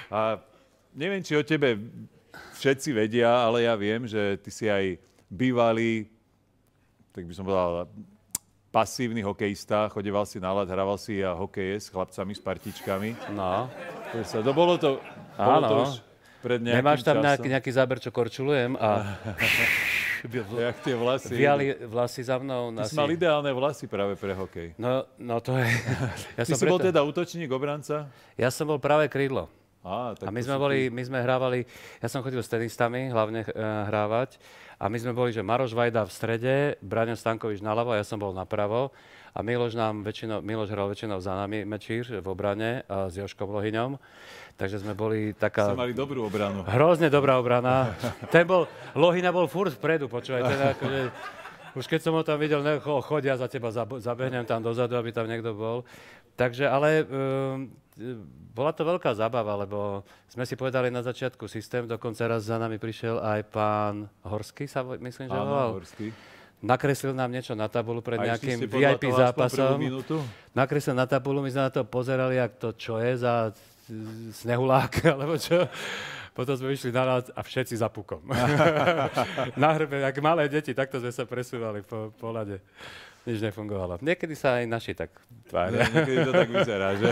A neviem, či o tebe všetci vedia, ale ja viem, že ty si aj bývalý, tak by som povedal, pasívny hokejista, chodeval si na ľad, hraval si a hokeje s chlapcami, s partičkami. No. Bolo to už pred nejakým Nemáš tam časom. nejaký záber, čo korčulujem a Jak tie vlasy. viali vlasy za mnou. Ty si mal ideálne vlasy práve pre hokej. No to je... Ty si bol teda útočník, obranca? Ja som bol práve krídlo. Tak A my sme hrávali, ja som chodil s tenistami hlavne hrávať a my sme boli, že Maroš Vajda v strede, Braňo Stankovič naľavo a ja som bol napravo a Miloš hral väčšinou za nami mečír v obrane s Jožkom Lohyňom, takže sme boli taká... Ste mali dobrú obranu. Hrozne dobrá obrana. Lohyňa bol furt vpredu, počúvaj, teda akože... Už keď som ho tam videl, chodia za teba, zabehnem tam dozadu, aby tam niekto bol. Takže, ale bola to veľká zábava, lebo sme si povedali na začiatku systém, dokonca raz za nami prišiel aj pán Horský, myslím, že volal. Horský. Nakreslil nám niečo na tabulu pred nejakým VIP VIP zápasom. Nakreslil na tabulu, my sme na to pozerali, jak to čo je za snehulák, alebo čo. Potom sme vyšli na ľad a všetci za pukom. Na hrbe, jak malé deti, takto sme sa presúvali po ľade. Nič nefungovalo. Niekedy sa aj naši tak tvária. Niekedy to tak vyzerá, že?